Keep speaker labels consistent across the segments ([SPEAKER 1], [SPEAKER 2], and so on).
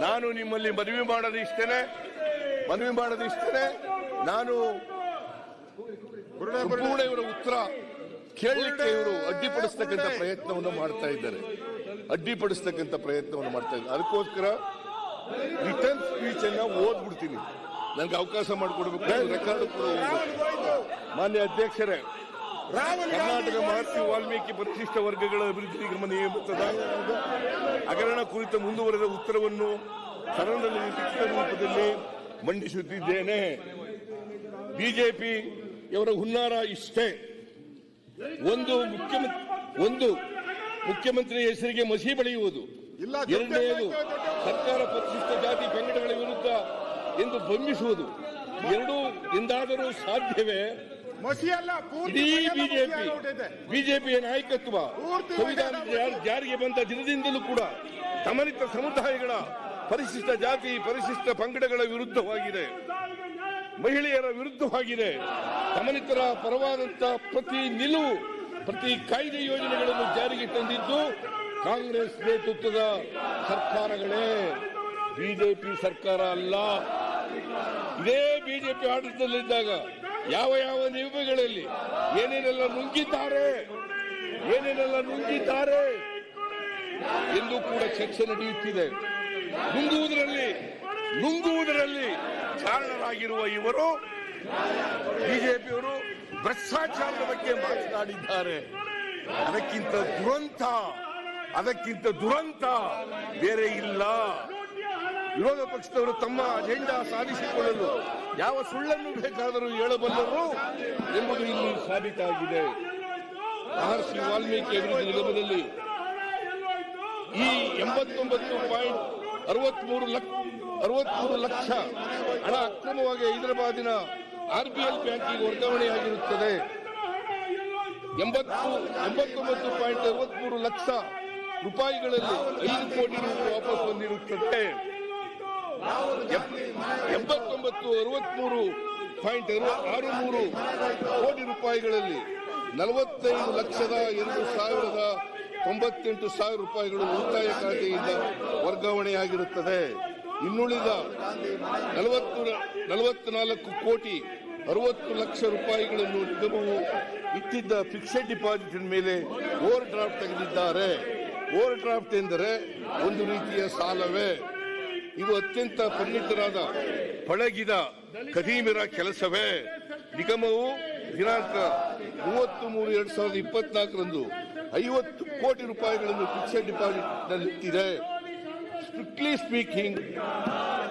[SPEAKER 1] ನಾನು ನಿಮ್ಮಲ್ಲಿ ಮನವಿ ಮಾಡೋದು ಇಷ್ಟೇನೆ ನಾನು ಸಂಪೂರ್ಣ ಉತ್ತರ ಕೇಳಲಿಕ್ಕೆ ಇವರು ಅಡ್ಡಿಪಡಿಸ್ತಕ್ಕಂಥ ಪ್ರಯತ್ನವನ್ನು ಮಾಡ್ತಾ ಇದ್ದಾರೆ. ಅದಕ್ಕೋಸ್ಕರ ರಿಟರ್ನ್ ಸ್ಪೀಚ್ ಅನ್ನ ಓದ್ಬಿಡ್ತೀನಿ. ನನಗೆ ಅವಕಾಶ ಮಾಡಿಕೊಡ್ಬೇಕು. ರೆಕಾರ್ಡ್ ಕೂಡ ಮಾನ್ಯ ಅಧ್ಯಕ್ಷರೇ, ಕರ್ನಾಟಕ ಮಹರ್ಷಿ ವಾಲ್ಮೀಕಿ ಪರಿಶಿಷ್ಟ ವರ್ಗಗಳ ಅಭಿವೃದ್ಧಿ ನಿಗಮ ನೇಮಕದ ಹಗರಣ ಕುರಿತ ಮುಂದುವರೆದ ಉತ್ತರವನ್ನು ಸದನದಲ್ಲಿ ಲಿಖಿತ ರೂಪದಲ್ಲಿ ಮಂಡಿಸುತ್ತಿದ್ದೇನೆ. ಬಿಜೆಪಿಯವರ ಹುನ್ನಾರ ಇಷ್ಟೇ. ಒಂದು ಮುಖ್ಯಮಂತ್ರಿ ಹೆಸರಿಗೆ ಮಸಿ ಬಳಿಯುವುದು, ಎರಡನೆಯದು ಸರ್ಕಾರ ಪರಿಶಿಷ್ಟ ಜಾತಿ ಪಂಗಡಗಳ ವಿರುದ್ಧ ಎಂದು ಬಂಧಿಸುವುದು. ಎರಡೂ ಎಂದಾದರೂ ಸಾಧ್ಯವೇ? ಇಡೀ ಬಿಜೆಪಿಯ ನಾಯಕತ್ವ ಸಂವಿಧಾನ ಜಾರಿಗೆ ಬಂದ ದಿನದಿಂದಲೂ ಕೂಡ ದಮನಿತ ಸಮುದಾಯಗಳ ಪರಿಶಿಷ್ಟ ಜಾತಿ ಪರಿಶಿಷ್ಟ ಪಂಗಡಗಳ ವಿರುದ್ಧವಾಗಿದೆ, ಮಹಿಳೆಯರ ವಿರುದ್ಧವಾಗಿದೆ. ದಮನಿತರ ಪರವಾದಂತ ಪ್ರತಿ ಕಾಯ್ದೆ ಯೋಜನೆಗಳನ್ನು ಜಾರಿಗೆ ತಂದಿದ್ದು ಕಾಂಗ್ರೆಸ್ ನೇತೃತ್ವದ ಸರ್ಕಾರಗಳೇ, ಬಿಜೆಪಿ ಸರ್ಕಾರ ಅಲ್ಲ. ಇದೇ ಬಿಜೆಪಿ ಆಡಳಿತದಲ್ಲಿದ್ದಾಗ ಯಾವ ನಿಯಮಗಳಲ್ಲಿ ಏನೇನೆಲ್ಲ ನುಂಗಿದ್ದಾರೆ ಎಂದು ಕೂಡ ಚರ್ಚೆ ನಡೆಯುತ್ತಿದೆ. ನುಂಗುವುದರಲ್ಲಿ ಕಾರಣರಾಗಿರುವ ಇವರು ಬಿಜೆಪಿಯವರು ಭ್ರಷ್ಟಾಚಾರದ ಬಗ್ಗೆ ಮಾತನಾಡಿದ್ದಾರೆ. ಅದಕ್ಕಿಂತ ದುರಂತ ಬೇರೆ ಇಲ್ಲ. ವಿರೋಧ ಪಕ್ಷದವರು ತಮ್ಮ ಅಜೆಂಡಾ ಸಾಧಿಸಿಕೊಳ್ಳಲು ಯಾವ ಸುಳ್ಳನ್ನು ಬೇಕಾದರೂ ಹೇಳಬಲ್ಲರು ಎಂಬುದು ಇಲ್ಲಿ ಸಾಬೀತಾಗಿದೆ. ಮಹರ್ಷಿ ವಾಲ್ಮೀಕಿ ಅಭಿವೃದ್ಧಿ ನಿಗಮದಲ್ಲಿ ಈ 89.63 ಲಕ್ಷ ಹಣ ಅಕ್ರಮವಾಗಿ ಹೈದರಾಬಾದಿನ RBL ಬ್ಯಾಂಕಿಗೆ ವರ್ಗಾವಣೆಯಾಗಿರುತ್ತದೆ. 89.63 ಲಕ್ಷ ರೂಪಾಯಿಗಳಲ್ಲಿ 5 ಕೋಟಿ ರೂಪಾಯಿ ವಾಪಸ್ ಬಂದಿರುತ್ತದೆ. 89.63 ಕೋಟಿ ರೂಪಾಯಿಗಳಲ್ಲಿ 45,02,98,000 ರೂಪಾಯಿಗಳು ಉಳಿತಾಯ ಖಾತೆಯಿಂದ ವರ್ಗಾವಣೆಯಾಗಿರುತ್ತದೆ. ಇನ್ನುಳಿದ 44 ಕೋಟಿ 60 ಲಕ್ಷ ರೂಪಾಯಿಗಳನ್ನು ನಿಗಮವು ಇಟ್ಟಿದ್ದ ಫಿಕ್ಸೆಡ್ ಡಿಪಾಸಿಟ್ ಮೇಲೆ ಓವರ್ ಡ್ರಾಫ್ಟ್ ತೆಗೆದಿದ್ದಾರೆ. ಓವರ್ ಡ್ರಾಫ್ಟ್ ಎಂದರೆ ಒಂದು ರೀತಿಯ ಸಾಲವೇ. ಇದು ಅತ್ಯಂತ ಪರಿಣಿತರಾದ ಪಳಗಿದ ಖದೀಮರ ಕೆಲಸವೇ. ನಿಗಮವು ದಿನಾಂಕ 30/3/2024 50 ಕೋಟಿ ರೂಪಾಯಿಗಳನ್ನು ಫಿಕ್ಸೆಡ್ ಡಿಪಾಸಿಟ್ ನಲ್ಲಿಟ್ಟಿದೆ. ಸ್ಟ್ರಿಕ್ಟ್ಲಿ ಸ್ಪೀಕಿಂಗ್,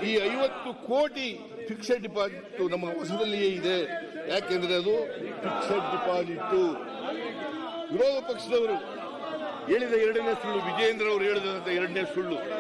[SPEAKER 1] ಈ 50 ಕೋಟಿ ಫಿಕ್ಸೆಡ್ ಡಿಪಾಸಿಟ್ ನಮ್ಮ ಹೊಸದಲ್ಲಿಯೇ ಇದೆ. ಯಾಕೆಂದ್ರೆ ಅದು ಫಿಕ್ಸೆಡ್ ಡಿಪಾಸಿಟ್. ವಿರೋಧ ಪಕ್ಷದವರು ಹೇಳಿದ ಎರಡನೇ ಸುಳ್ಳು, ವಿಜಯೇಂದ್ರ ಅವರು ಹೇಳಿದಂತ ಎರಡನೇ ಸುಳ್ಳು.